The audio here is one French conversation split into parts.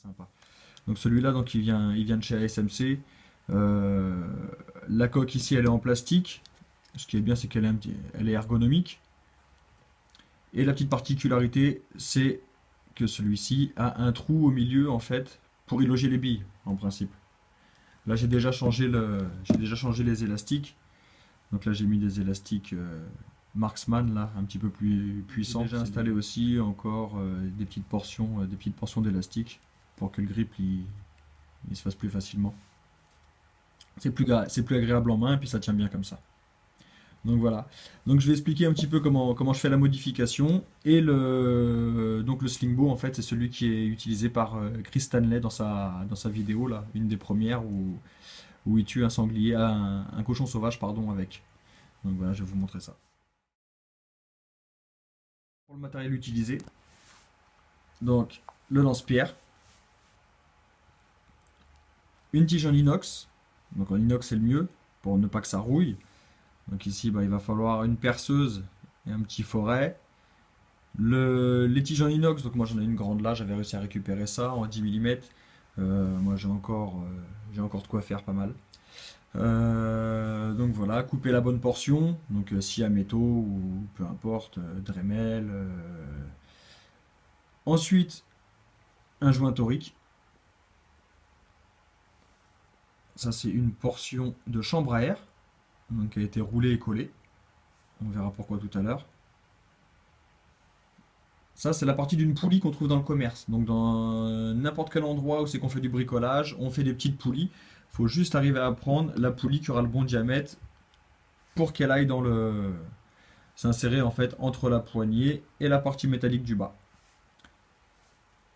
sympa. Donc celui-là, donc il vient de chez ASMC. Euh, la coque ici, elle est en plastique. Ce qui est bien, c'est qu'elle est, elle est ergonomique. Et la petite particularité, c'est que celui-ci a un trou au milieu, en fait, pour y loger les billes, en principe. Là, j'ai déjà changé les élastiques. Donc là, j'ai mis des élastiques Marksman, là, un petit peu plus puissants. J'ai déjà installé aussi encore des petites portions d'élastique pour que le grip il se fasse plus facilement. C'est plus agréable en main et puis ça tient bien comme ça. Donc voilà. Donc je vais expliquer un petit peu comment je fais la modification. Et donc le Slingbo, en fait, c'est celui qui est utilisé par Chris Stanley dans sa vidéo, là, une des premières où il tue un sanglier, un cochon sauvage, pardon, avec. Donc voilà, je vais vous montrer ça. Pour le matériel utilisé, donc le lance-pierre, une tige en inox. Donc en inox, c'est le mieux pour ne pas que ça rouille. Donc ici, bah, il va falloir une perceuse et un petit foret. Les tiges en inox, donc moi j'en ai une grande là, j'avais réussi à récupérer ça en 10 mm. Moi j'ai encore de quoi faire pas mal. Donc voilà, couper la bonne portion, donc scie à métaux ou peu importe, Dremel. Ensuite, un joint torique. Ça c'est une portion de chambre à air, donc qui a été roulée et collée. On verra pourquoi tout à l'heure. Ça, c'est la partie d'une poulie qu'on trouve dans le commerce. Donc, dans n'importe quel endroit où c'est qu'on fait du bricolage, on fait des petites poulies. Il faut juste arriver à prendre la poulie qui aura le bon diamètre pour qu'elle aille s'insérer en fait entre la poignée et la partie métallique du bas.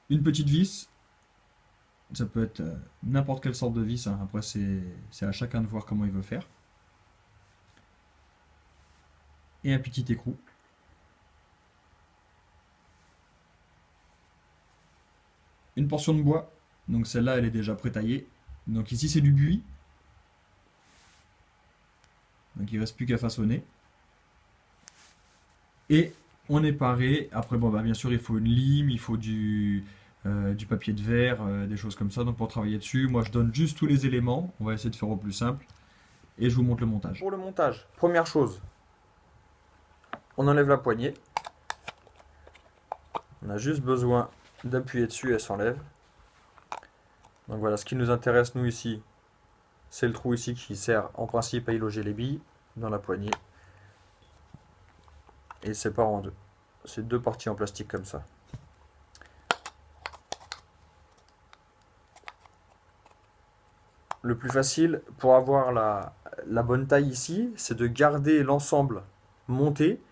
Une petite vis, ça peut être n'importe quelle sorte de vis, hein. Après, c'est à chacun de voir comment il veut faire. Et un petit écrou. Une portion de bois. Donc, celle-là, elle est déjà pré-taillée. Donc, ici, c'est du buis. Donc, il ne reste plus qu'à façonner. Et on est paré. Après, bon, bah, bien sûr, il faut une lime, il faut du papier de verre, des choses comme ça. Donc, pour travailler dessus, moi, je donne juste tous les éléments. On va essayer de faire au plus simple. Et je vous montre le montage. Pour le montage, première chose, on enlève la poignée. On a juste besoin d'appuyer dessus, elle s'enlève. Donc voilà, ce qui nous intéresse, nous, ici, c'est le trou ici qui sert en principe à y loger les billes dans la poignée. Et sépare en deux. C'est deux parties en plastique comme ça. Le plus facile pour avoir la bonne taille ici, c'est de garder l'ensemble monté,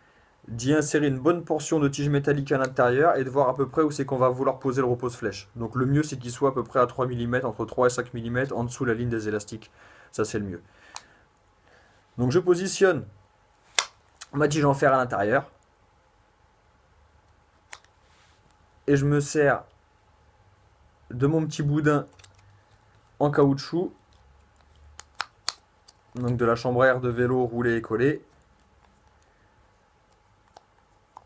d'y insérer une bonne portion de tige métallique à l'intérieur et de voir à peu près où c'est qu'on va vouloir poser le repose-flèche. Donc le mieux c'est qu'il soit à peu près à 3 mm, entre 3 et 5 mm en dessous de la ligne des élastiques. Ça c'est le mieux. Donc je positionne ma tige en fer à l'intérieur et je me sers de mon petit boudin en caoutchouc, donc de la chambre à air de vélo roulée et collée,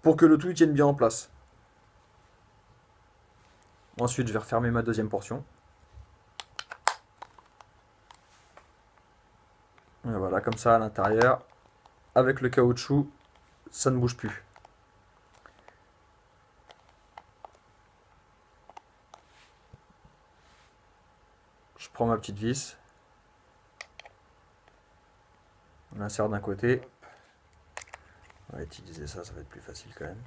pour que le tout tienne bien en place. Ensuite, je vais refermer ma deuxième portion. Et voilà, comme ça à l'intérieur, avec le caoutchouc, ça ne bouge plus. Je prends ma petite vis, on l'insère d'un côté. On va utiliser ça, ça va être plus facile quand même.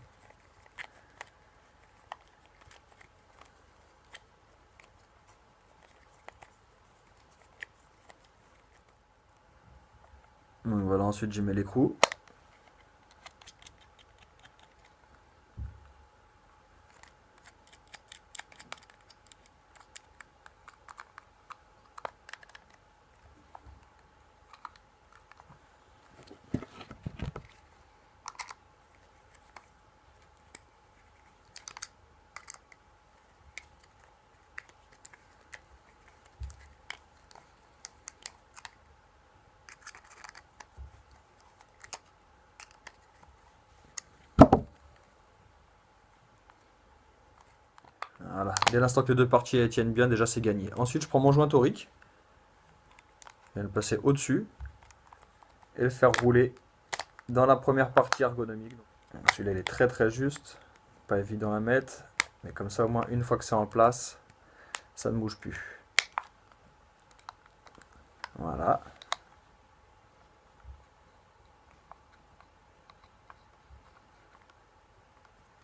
Donc voilà, ensuite je mets l'écrou. Dès l'instant que les deux parties elles tiennent bien, déjà c'est gagné. Ensuite, je prends mon joint torique. Je vais le passer au-dessus. Et le faire rouler dans la première partie ergonomique. Celui-là, il est très très juste. Pas évident à mettre. Mais comme ça, au moins, une fois que c'est en place, ça ne bouge plus. Voilà.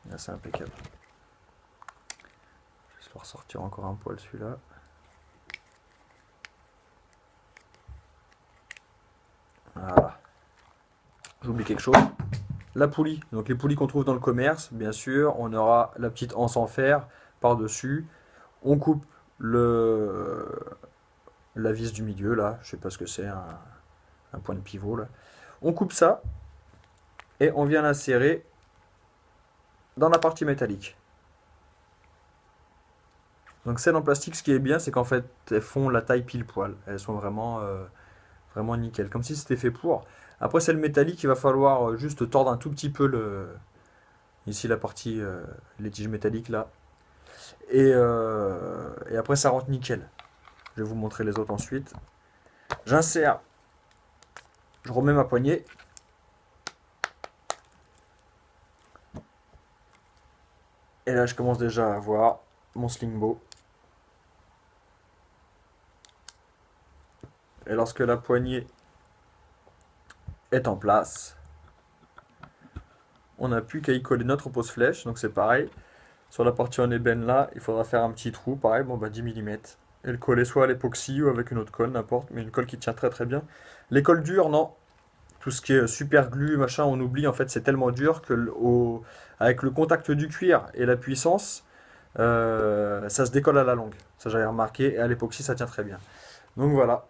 Là, c'est impeccable. Je vais le ressortir encore un poil celui-là. Voilà. J'oublie quelque chose. La poulie. Donc les poulies qu'on trouve dans le commerce, bien sûr, on aura la petite anse en fer par-dessus. On coupe la vis du milieu, là. Je sais pas ce que c'est, un point de pivot, là. On coupe ça et on vient l'insérer dans la partie métallique. Donc celles en plastique, ce qui est bien, c'est qu'en fait, elles font la taille pile poil. Elles sont vraiment, vraiment nickel, comme si c'était fait pour. Après, celle métallique, il va falloir juste tordre un tout petit peu ici la partie, les tiges métalliques là. Et après, ça rentre nickel. Je vais vous montrer les autres ensuite. J'insère, je remets ma poignée. Et là, je commence déjà à voir mon slingbo. Et lorsque la poignée est en place, on n'a plus qu'à y coller notre pose flèche. Donc c'est pareil. Sur la partie en ébène là, il faudra faire un petit trou, pareil, bon bah 10 mm. Et le coller soit à l'époxy ou avec une autre colle, n'importe, mais une colle qui tient très très bien. Les colles dures, non. Tout ce qui est super glue, machin, on oublie, en fait c'est tellement dur que avec le contact du cuir et la puissance, ça se décolle à la longue. Ça j'avais remarqué, et à l'époxy ça tient très bien. Donc voilà,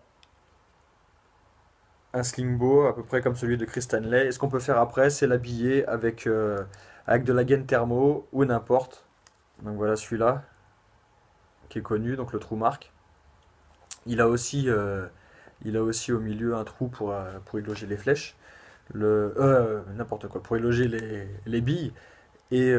un slingbo à peu près comme celui de Chris Stanley. Et ce qu'on peut faire après, c'est l'habiller avec de la gaine thermo ou n'importe. Donc voilà celui-là, qui est connu, donc le trou marque. Il a aussi, au milieu un trou pour y loger les flèches. N'importe quoi, pour y loger les billes. Et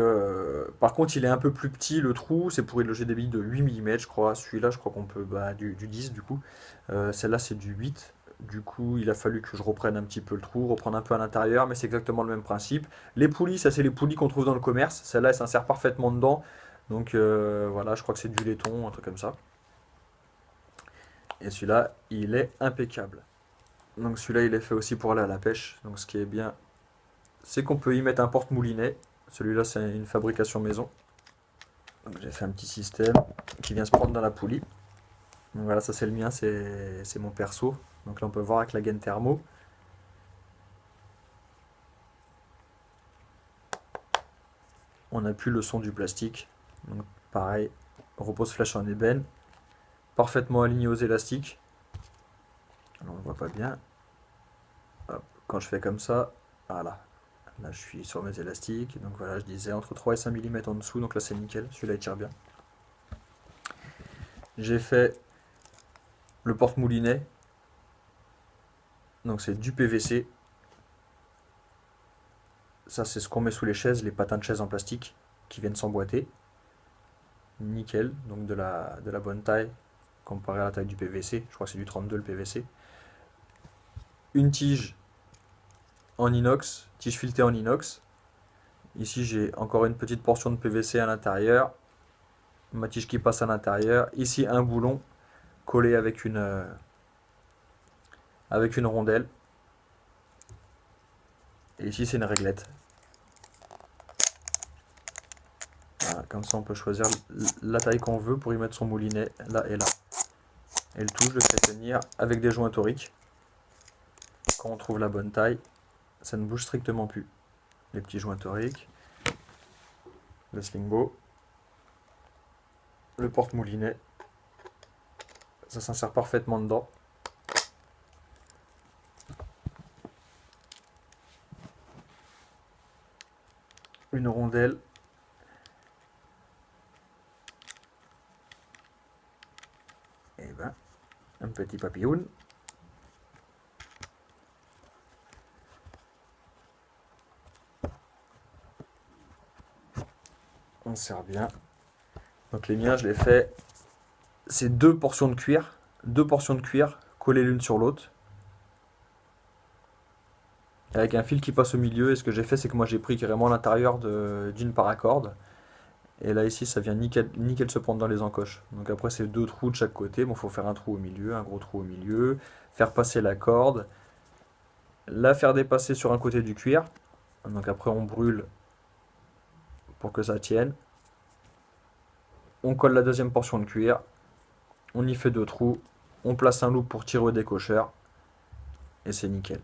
par contre, il est un peu plus petit le trou, c'est pour y loger des billes de 8 mm, je crois. Celui-là, je crois qu'on peut, du 10 du coup. Celle-là, c'est du 8. Du coup, il a fallu que je reprenne un petit peu le trou, reprendre un peu à l'intérieur, mais c'est exactement le même principe. Les poulies, ça c'est les poulies qu'on trouve dans le commerce. Celle-là, elle s'insère parfaitement dedans. Donc voilà, je crois que c'est du laiton, un truc comme ça. Et celui-là, il est impeccable. Donc celui-là, il est fait aussi pour aller à la pêche. Donc ce qui est bien, c'est qu'on peut y mettre un porte-moulinet. Celui-là, c'est une fabrication maison. Donc j'ai fait un petit système qui vient se prendre dans la poulie. Donc voilà, ça c'est le mien, c'est mon perso. Donc là, on peut voir avec la gaine thermo. On n'a plus le son du plastique. Donc pareil, repose flèche en ébène. Parfaitement aligné aux élastiques. Alors on ne voit pas bien. Hop, quand je fais comme ça, voilà. Là je suis sur mes élastiques. Donc voilà, je disais entre 3 et 5 mm en dessous. Donc là c'est nickel. Celui-là il tire bien. J'ai fait le porte-moulinet. Donc c'est du PVC. Ça c'est ce qu'on met sous les chaises, les patins de chaises en plastique qui viennent s'emboîter. Nickel, donc de la bonne taille comparé à la taille du PVC. Je crois que c'est du 32 le PVC. Une tige en inox, tige filetée en inox. Ici j'ai encore une petite portion de PVC à l'intérieur. Ma tige qui passe à l'intérieur. Ici un boulon collé avec une rondelle. Et ici c'est une réglette. Voilà, comme ça on peut choisir la taille qu'on veut pour y mettre son moulinet là et là. Et le tout je le fais tenir avec des joints toriques. Quand on trouve la bonne taille, ça ne bouge strictement plus. Les petits joints toriques, le slingbo, le porte-moulinet, ça s'insère parfaitement dedans. Une rondelle. Et ben, un petit papillon. On serre bien. Donc les miens, je les fais. C'est deux portions de cuir. Deux portions de cuir collées l'une sur l'autre. Avec un fil qui passe au milieu. Et ce que j'ai fait, c'est que moi j'ai pris carrément l'intérieur d'une paracorde. Et là ici, ça vient nickel se prendre dans les encoches. Donc après, c'est deux trous de chaque côté. Bon, faut faire un trou au milieu, un gros trou au milieu. Faire passer la corde. La faire dépasser sur un côté du cuir. Donc après, on brûle pour que ça tienne. On colle la deuxième portion de cuir. On y fait deux trous. On place un loop pour tirer au décocheur. Et c'est nickel.